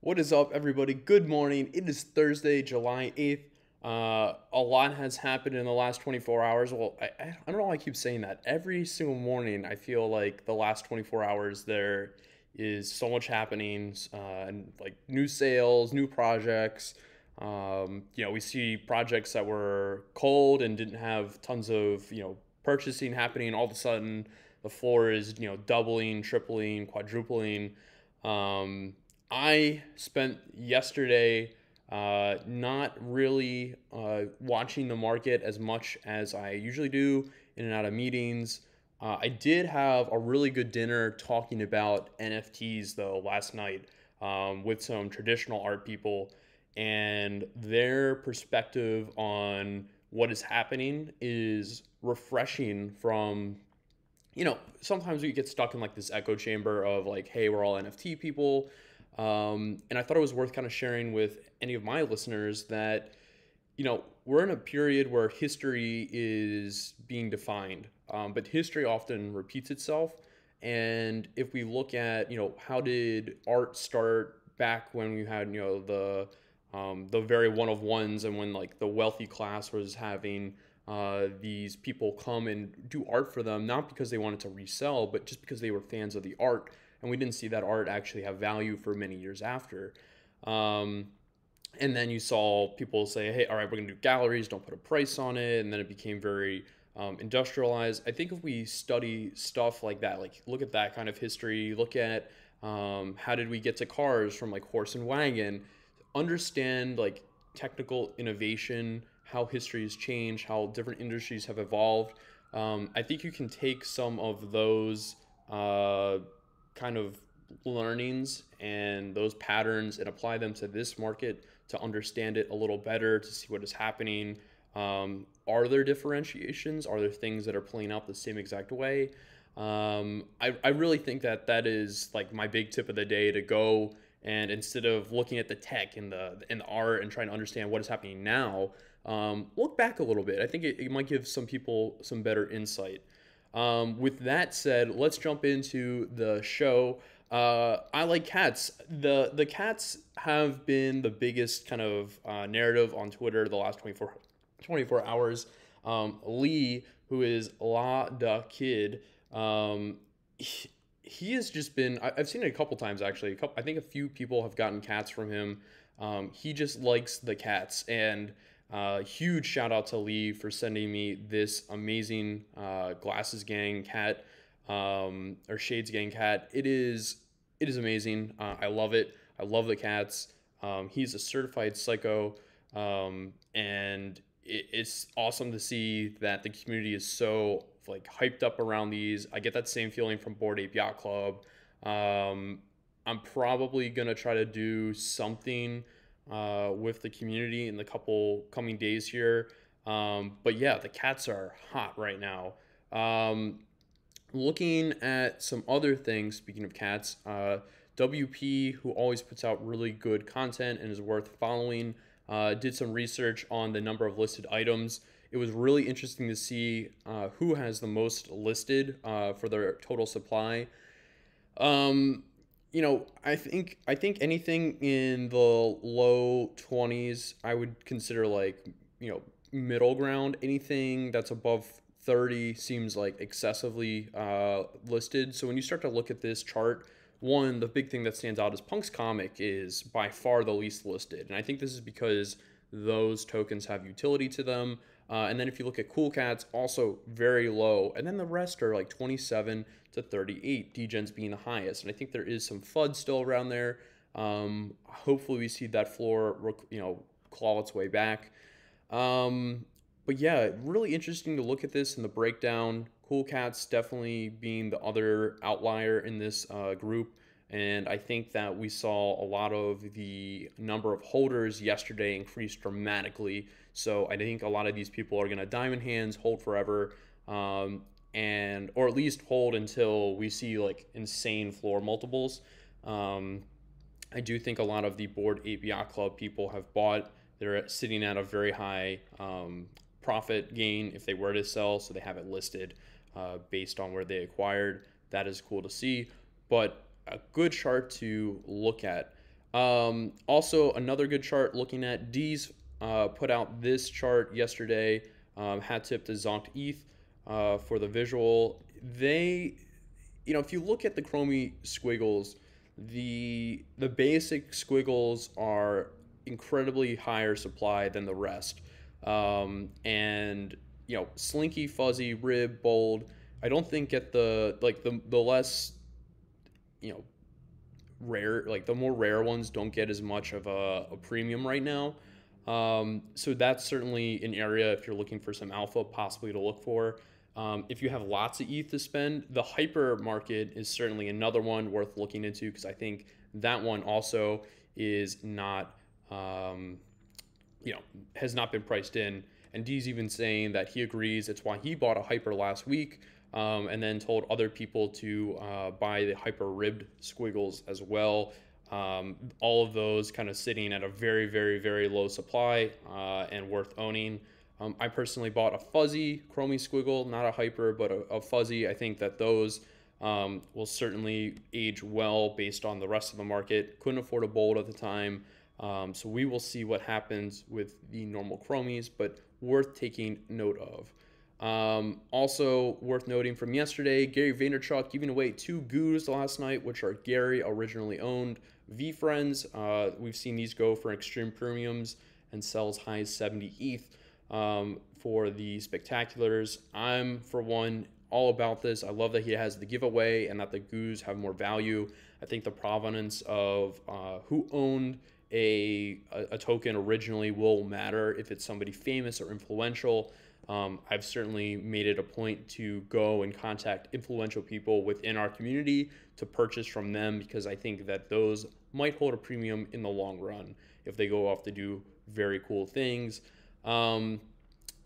What is up, everybody? Good morning. It is Thursday, July 8th. A lot has happened in the last 24 hours. Well, I don't know why I keep saying that. Every single morning, I feel like the last 24 hours there is so much happening, and like new sales, new projects. We see projects that were cold and didn't have tons of, purchasing happening. All of a sudden, the floor is, doubling, tripling, quadrupling. Um, I spent yesterday not really watching the market as much as I usually do, in and out of meetings. I did have a really good dinner talking about NFTs though last night, with some traditional art people, and their perspective on what is happening is refreshing from, sometimes we get stuck in like this echo chamber of like, hey, we're all NFT people. And I thought it was worth kind of sharing with any of my listeners that, we're in a period where history is being defined, but history often repeats itself. And if we look at, how did art start back when we had, the very one of ones, and when like the wealthy class was having these people come and do art for them, not because they wanted to resell, but just because they were fans of the art. And we didn't see that art actually have value for many years after. Um, and then you saw people say, hey, all right, we're going to do galleries, don't put a price on it. And then it became very industrialized. I think if we study stuff like that, like look at that kind of history, look at how did we get to cars from like horse and wagon, understand like technical innovation, how history has changed, how different industries have evolved. I think you can take some of those kind of learnings and those patterns and apply them to this market to understand it a little better, to see what is happening. Are there differentiations? Are there things that are playing out the same exact way? I really think that that is like my big tip of the day, to go and instead of looking at the tech and the art and trying to understand what is happening now, look back a little bit. I think it might give some people some better insight. With that said, let's jump into the show. I like cats. The cats have been the biggest kind of narrative on Twitter the last 24 hours. Lee, who is La Da Kid, he has just been. I've seen it a couple times actually. I think a few people have gotten cats from him. He just likes the cats, and huge shout out to Lee for sending me this amazing Glasses Gang cat, or Shades Gang cat. It is amazing. I love it. I love the cats. He's a certified psycho, and it's awesome to see that the community is so like hyped up around these. I get that same feeling from Bored Ape Yacht Club. Um, I'm probably gonna try to do something with the community in the couple coming days here. But yeah, the cats are hot right now. Um, Looking at some other things, speaking of cats, WP, who always puts out really good content and is worth following, did some research on the number of listed items. It was really interesting to see who has the most listed for their total supply. Um, I think anything in the low 20s, I would consider like, middle ground. Anything that's above 30 seems like excessively listed. So when you start to look at this chart, one, the big thing that stands out is Punk's comic is by far the least listed. And I think this is because those tokens have utility to them. And then if you look at Cool Cats, also very low. And then the rest are like 27 to 38, Degens being the highest. And I think there is some FUD still around there. Hopefully we see that floor, claw its way back. But yeah, really interesting to look at this in the breakdown. Cool Cats definitely being the other outlier in this group. And I think that we saw a lot of the number of holders yesterday increase dramatically. So I think a lot of these people are going to diamond hands, hold forever, and or at least hold until we see like insane floor multiples. Um, I do think a lot of the Bored Ape Yacht Club people have bought. They're sitting at a very high profit gain if they were to sell, so they have it listed based on where they acquired. That is cool to see, but a good chart to look at. Also, another good chart looking at D's put out this chart yesterday. Hat tip to Zonk ETH for the visual. They, if you look at the Chromie squiggles, the basic squiggles are incredibly higher supply than the rest. And slinky, fuzzy, rib, bold. I don't think at the less you know rare, like the more rare ones don't get as much of a premium right now. So that's certainly an area if you're looking for some alpha possibly to look for. If you have lots of ETH to spend, the hyper market is certainly another one worth looking into because I think that one also is not, um, has not been priced in. And D's even saying that he agrees it's why he bought a hyper last week, and then told other people to buy the hyper ribbed squiggles as well. All of those kind of sitting at a very, very, very low supply and worth owning. I personally bought a fuzzy Chromie squiggle, not a hyper, but a fuzzy. I think that those will certainly age well based on the rest of the market. Couldn't afford a bold at the time. So we will see what happens with the normal Chromies, but worth taking note of. Also worth noting from yesterday, Gary Vaynerchuk giving away 2 GOOs last night, which are Gary originally owned VFriends. We've seen these go for extreme premiums and sell as high as 70 ETH for the spectaculars. I'm, for one, all about this. I love that he has the giveaway and that the GOOs have more value. I think the provenance of who owned a token originally will matter if it's somebody famous or influential. I've certainly made it a point to go and contact influential people within our community to purchase from them because I think that those might hold a premium in the long run if they go off to do very cool things.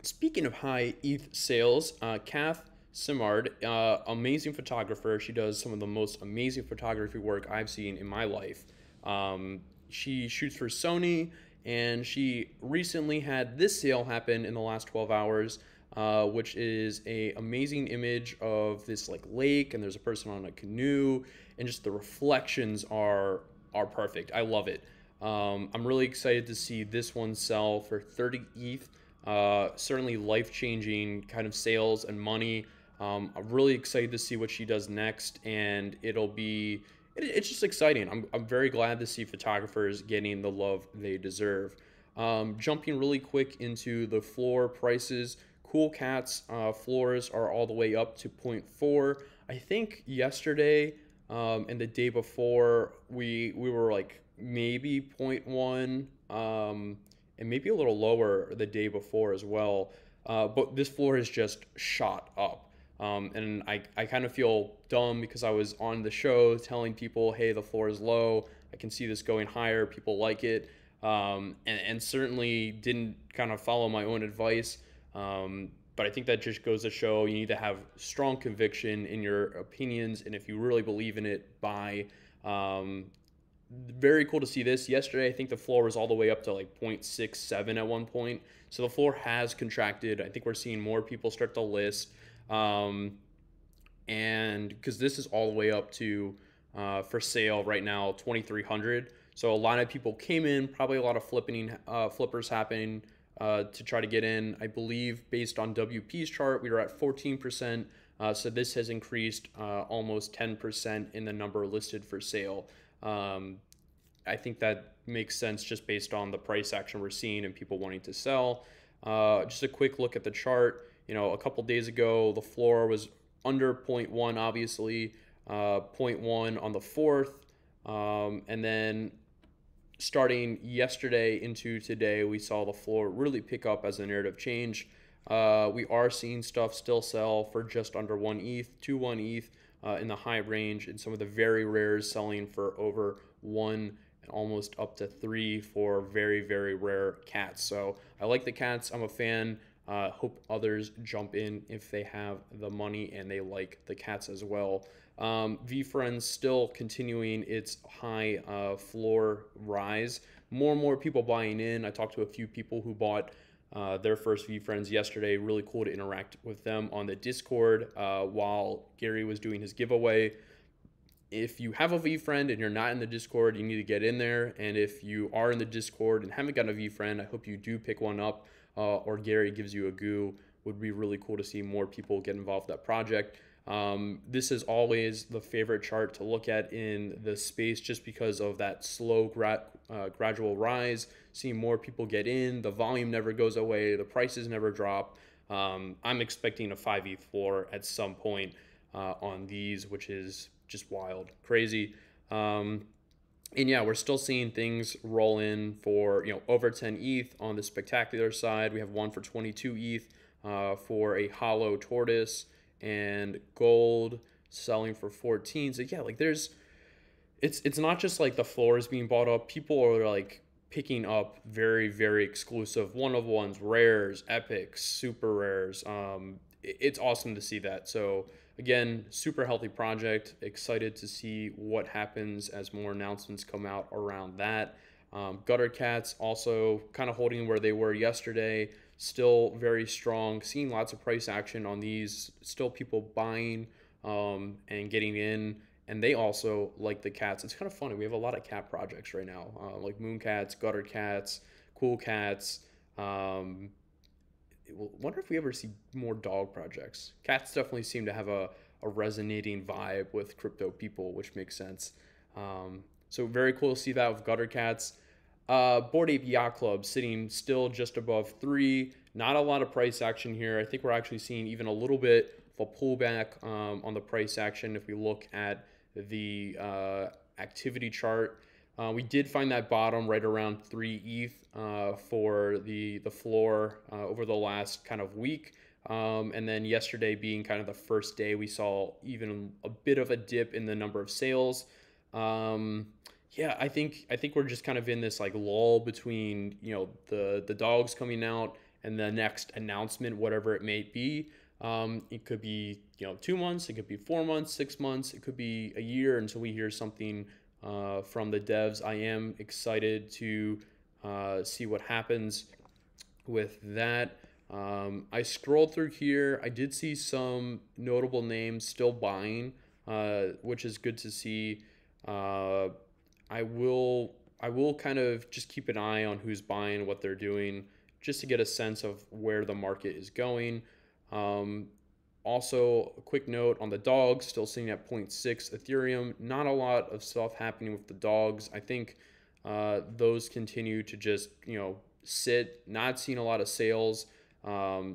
Speaking of high ETH sales, Kath Simard, amazing photographer. She does some of the most amazing photography work I've seen in my life. She shoots for Sony, and she recently had this sale happen in the last 12 hours, which is a amazing image of this like lake, and there's a person on a canoe, and just the reflections are perfect. I love it. I'm really excited to see this one sell for 30 ETH. Certainly life-changing kind of sales and money. I'm really excited to see what she does next, and it's just exciting. I'm very glad to see photographers getting the love they deserve. Jumping really quick into the floor prices, Cool Cats floors are all the way up to 0.4. I think yesterday and the day before we were like maybe 0.1 and maybe a little lower the day before as well. But this floor has just shot up. And I kind of feel dumb because I was on the show telling people, hey, the floor is low. I can see this going higher. People like it. And certainly didn't kind of follow my own advice. But I think that just goes to show you need to have strong conviction in your opinions. And if you really believe in it, buy. Very cool to see this. Yesterday, I think the floor was all the way up to like 0.67 at one point. So the floor has contracted. I think we're seeing more people start to list. And because this is all the way up to for sale right now 2,300, so a lot of people came in, probably a lot of flippers happening to try to get in. I believe based on WP's chart we were at 14%, so this has increased almost 10% in the number listed for sale. I think that makes sense just based on the price action we're seeing and people wanting to sell. Just a quick look at the chart. A couple days ago, the floor was under 0.1, obviously, 0.1 on the 4th. And then starting yesterday into today, we saw the floor really pick up as the narrative changed. We are seeing stuff still sell for just under 1 ETH, 1 ETH in the high range, and some of the very rares selling for over 1 and almost up to 3 for very, very rare cats. So I like the cats. I'm a fan. Hope others jump in if they have the money and they like the cats as well. VFriends still continuing its high floor rise. More and more people buying in. I talked to a few people who bought their first VFriends yesterday. Really cool to interact with them on the Discord while Gary was doing his giveaway. If you have a VFriend and you're not in the Discord, you need to get in there. And if you are in the Discord and haven't got a VFriend, I hope you do pick one up, or Gary gives you a GOO. Would be really cool to see more people get involved in that project. This is always the favorite chart to look at in the space, just because of that slow gradual rise. Seeing more people get in, the volume never goes away, the prices never drop. I'm expecting a 5 ETH floor at some point on these, which is just wild, crazy. And yeah, we're still seeing things roll in for, over 10 ETH on the spectacular side. We have one for 22 ETH for a hollow tortoise, and gold selling for 14. So yeah, like it's not just like the floor is being bought up. People are like picking up very, very exclusive one of ones, rares, epics, super rares. It's awesome to see that. So again, super healthy project. Excited to see what happens as more announcements come out around that. Gutter Cats also kind of holding where they were yesterday. Still very strong. Seeing lots of price action on these. Still people buying and getting in. And they also like the cats. It's kind of funny. We have a lot of cat projects right now, like Moon Cats, Gutter Cats, Cool Cats. Wonder if we ever see more dog projects. Cats definitely seem to have a resonating vibe with crypto people, which makes sense. So very cool to see that with Gutter Cats. Bored Ape Yacht Club sitting still just above 3. Not a lot of price action here. I think we're actually seeing even a little bit of a pullback on the price action if we look at the activity chart. We did find that bottom right around 3 ETH for the floor over the last kind of week. And then yesterday being kind of the first day we saw even a bit of a dip in the number of sales. Yeah, I think we're just kind of in this like lull between, the dogs coming out and the next announcement, whatever it may be. It could be 2 months, it could be 4 months, 6 months, it could be a year until we hear something from the devs. I am excited to see what happens with that. I scrolled through here. I did see some notable names still buying, which is good to see. I will kind of just keep an eye on who's buying, what they're doing, just to get a sense of where the market is going. Also, a quick note on the dogs, still sitting at 0.6 Ethereum. Not a lot of stuff happening with the dogs. I think those continue to just, sit, not seeing a lot of sales. A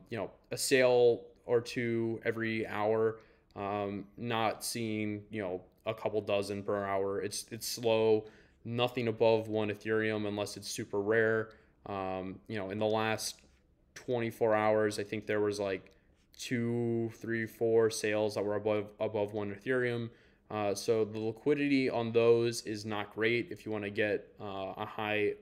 sale or two every hour. Not seeing, a couple dozen per hour. It's slow. Nothing above 1 Ethereum unless it's super rare. In the last 24 hours, I think there was like 2, 3, 4 sales that were above 1 Ethereum. So the liquidity on those is not great if you want to get a high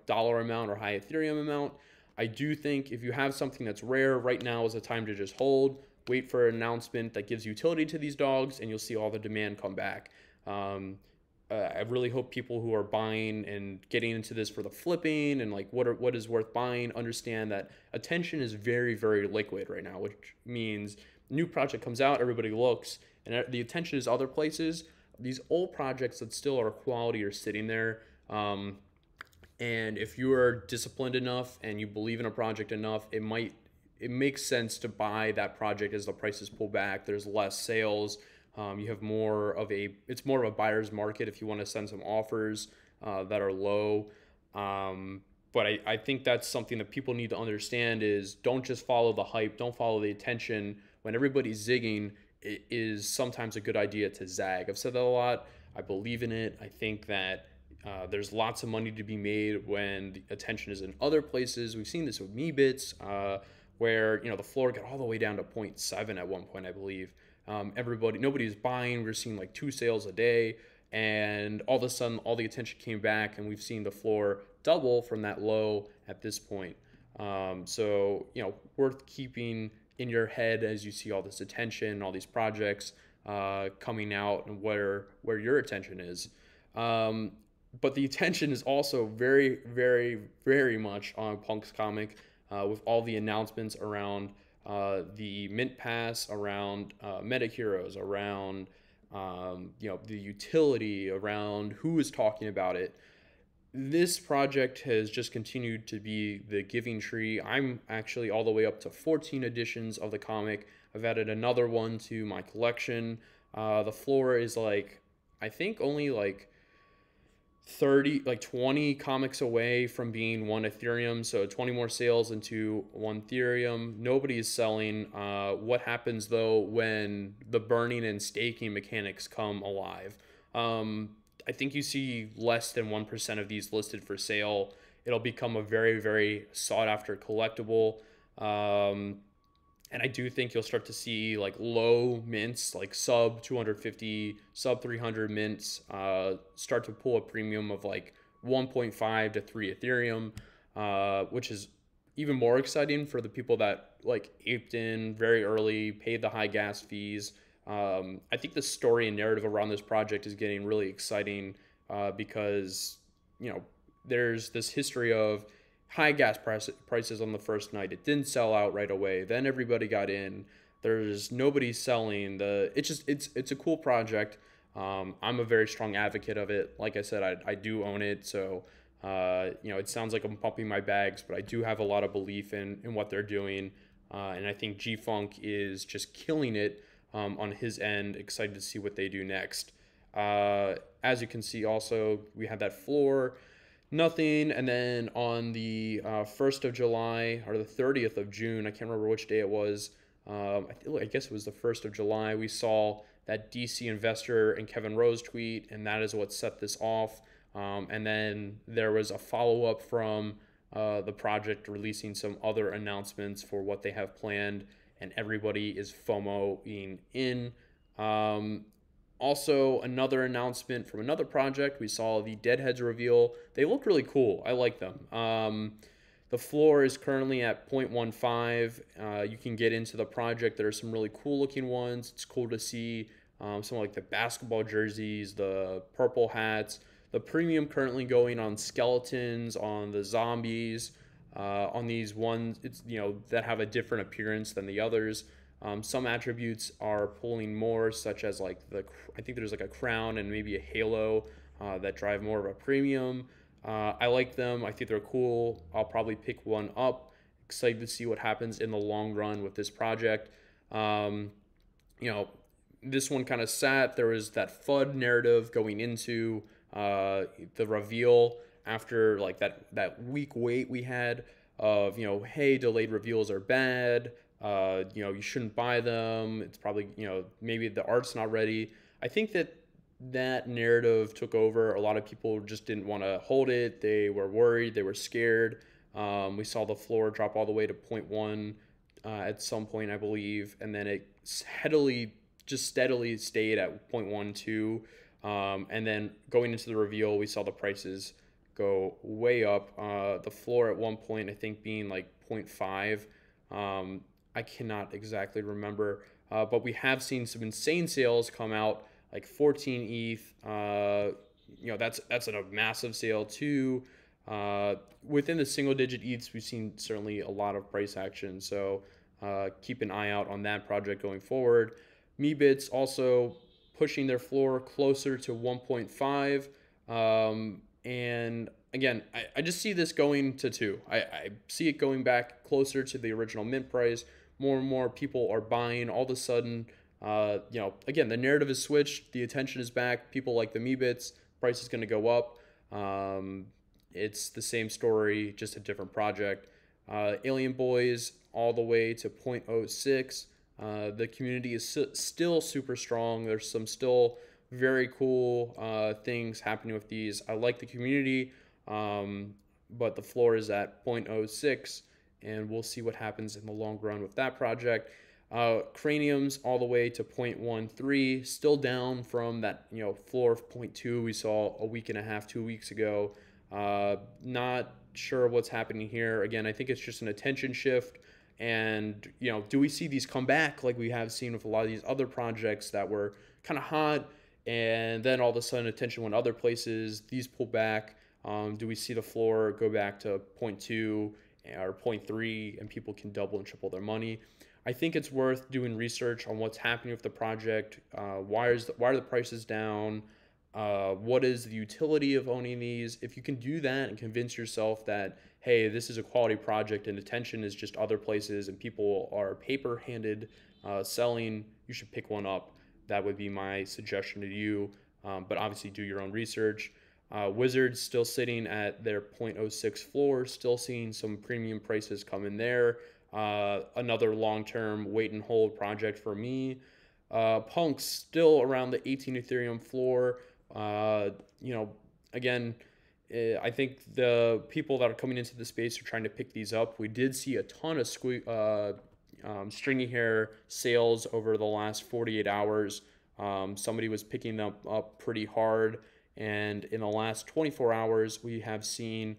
dollar amount or high Ethereum amount. I do think if you have something that's rare, right now is the time to just hold, wait for an announcement that gives utility to these dogs, and you'll see all the demand come back. I really hope people who are buying and getting into this for the flipping and like what is worth buying understand that attention is very, very liquid right now, which means new project comes out, everybody looks, and the attention is other places. These old projects that still are quality are sitting there. And if you are disciplined enough and you believe in a project enough, it makes sense to buy that project as the prices pull back. There's less sales. You have it's more of a buyer's market if you want to send some offers that are low. But I think that's something that people need to understand is don't just follow the hype. Don't follow the attention. When everybody's zigging, it is sometimes a good idea to zag. I've said that a lot. I believe in it. I think that there's lots of money to be made when the attention is in other places. We've seen this with Meebits, where the floor got all the way down to 0.7 at one point, I believe. Nobody was buying. We're seeing like 2 sales a day, and all of a sudden, all the attention came back, and we've seen the floor double from that low at this point. So worth keeping in your head as you see all this attention, all these projects coming out, and where your attention is. But the attention is also very, very, very much on Punk's comic with all the announcements around the Mint Pass, around Meta Heroes, around the utility around who is talking about it. This project has just continued to be the giving tree. I'm actually all the way up to 14 editions of the comic. I've added another one to my collection. The floor is like, I think only like 30, like 20 comics away from being one Ethereum. So 20 more sales into one Ethereum. Nobody is selling. What happens though when the burning and staking mechanics come alive? I think you see less than 1% of these listed for sale. It'll become a very, very sought after collectible. Um, and I do think you'll start to see like low mints, like sub 250, sub 300 mints, start to pull a premium of like 1.5 to 3 Ethereum, which is even more exciting for the people that like aped in very early, paid the high gas fees. I think the story and narrative around this project is getting really exciting because, you know, there's this history of high prices on the first night. It didn't sell out right away. Then everybody got in. There's nobody selling. It's a cool project. I'm a very strong advocate of it. Like I said, I do own it, so it sounds like I'm pumping my bags, but I do have a lot of belief in what they're doing, and I think G Funk is just killing it on his end. Excited to see what they do next. As you can see, also we have that floor. Nothing. And then on the 1st of July or the 30th of June, I can't remember which day it was. I guess it was the 1st of July. We saw that DC investor and Kevin Rose tweet, and that is what set this off. And then there was a follow up from the project releasing some other announcements for what they have planned, and everybody is FOMOing in. Also, another announcement from another project. We saw the Deadheads reveal. They look really cool. I like them. The floor is currently at 0.15. You can get into the project. There are some really cool looking ones. It's cool to see some like the basketball jerseys, the purple hats. The premium currently going on skeletons, on the zombies, on these ones that have a different appearance than the others. Some attributes are pulling more, such as like I think there's like a crown and maybe a halo that drive more of a premium. I like them. I think they're cool. I'll probably pick one up. Excited to see what happens in the long run with this project. This one kind of sat. There was that FUD narrative going into the reveal after like that week wait we had of hey, delayed reveals are bad. You shouldn't buy them. It's probably, maybe the art's not ready. I think that narrative took over. A lot of people just didn't want to hold it. They were worried. They were scared. We saw the floor drop all the way to 0.1 at some point, I believe. And then it steadily stayed at 0.12. And then going into the reveal, we saw the prices go way up. The floor at one point, I think, being like 0.5. I cannot exactly remember, but we have seen some insane sales come out, like 14 ETH. That's a massive sale too. Within the single-digit ETHs, we've seen certainly a lot of price action. So keep an eye out on that project going forward. Meebits also pushing their floor closer to 1.5. And again, I just see this going to 2. I see it going back closer to the original mint price. More and more people are buying. All of a sudden, again, the narrative is switched. The attention is back. People like the Meebits. Price is going to go up. It's the same story, just a different project. Alien Boys all the way to 0.06. The community is still super strong. There's some still very cool things happening with these. I like the community, but the floor is at 0.06, and we'll see what happens in the long run with that project. Craniums all the way to 0.13, still down from that floor of 0.2 we saw a week and a half, 2 weeks ago. Not sure what's happening here. Again, I think it's just an attention shift. And, do we see these come back like we have seen with a lot of these other projects that were kind of hot, and then all of a sudden attention went other places, these pull back? Do we see the floor go back to 0.2 or 0.3 and people can double and triple their money? I think it's worth doing research on what's happening with the project. Why are the prices down? What is the utility of owning these? If you can do that and convince yourself that, hey, this is a quality project and attention is just other places and people are paper handed selling, you should pick one up. That would be my suggestion to you. But obviously, do your own research. Wizards still sitting at their zero point zero 0.06 floor, still seeing some premium prices come in there. Another long-term wait and hold project for me. Punk's still around the 18 Ethereum floor. You know, again, I think the people that are coming into the space are trying to pick these up. We did see a ton of stringy hair sales over the last 48 hours. Somebody was picking them up pretty hard. And in the last 24 hours, we have seen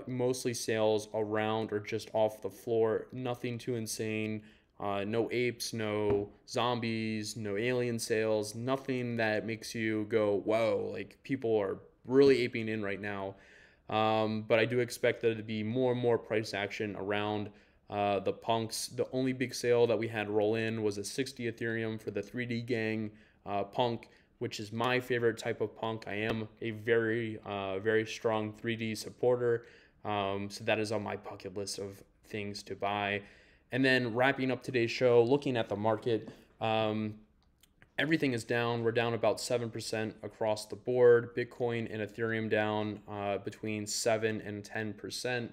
mostly sales around or just off the floor. Nothing too insane. No apes, no zombies, no alien sales. Nothing that makes you go, whoa, like people are really aping in right now. But I do expect there to be more and more price action around the punks. The only big sale that we had roll in was a 60 Ethereum for the 3D gang punk, which is my favorite type of punk. I am a very strong 3D supporter. So that is on my bucket list of things to buy. And then wrapping up today's show, looking at the market, everything is down. We're down about 7% across the board. Bitcoin and Ethereum down between 7 and 10%.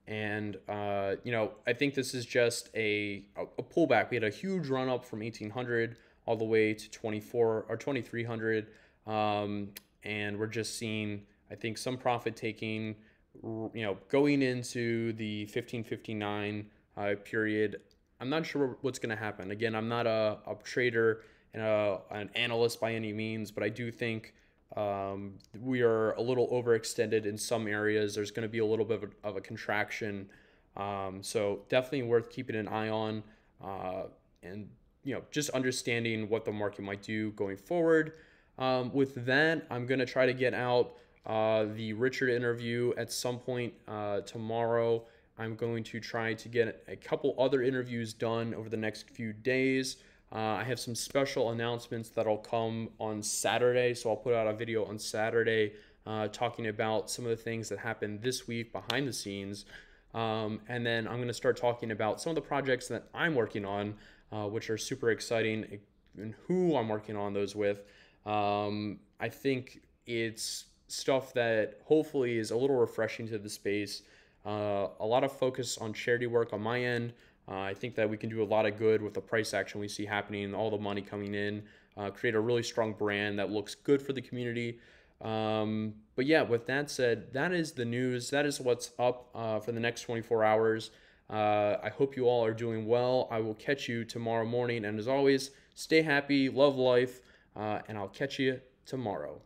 And, I think this is just a pullback. We had a huge run up from 1800 all the way to 24 or 2300. And we're just seeing, I think, some profit taking, going into the 1559 period. I'm not sure what's going to happen. Again, I'm not a trader and an analyst by any means, but I do think we are a little overextended in some areas. There's going to be a little bit of a contraction. So definitely worth keeping an eye on and just understanding what the market might do going forward. With that, I'm going to try to get out the Richard interview at some point tomorrow. I'm going to try to get a couple other interviews done over the next few days. I have some special announcements that'll come on Saturday, so I'll put out a video on Saturday talking about some of the things that happened this week behind the scenes. And then I'm going to start talking about some of the projects that I'm working on, which are super exciting, and who I'm working on those with. I think it's stuff that hopefully is a little refreshing to the space. A lot of focus on charity work on my end. I think that we can do a lot of good with the price action we see happening, all the money coming in, create a really strong brand that looks good for the community. But yeah, with that said, that is the news. That is what's up for the next 24 hours. I hope you all are doing well. I will catch you tomorrow morning. And as always, stay happy, love life, and I'll catch you tomorrow.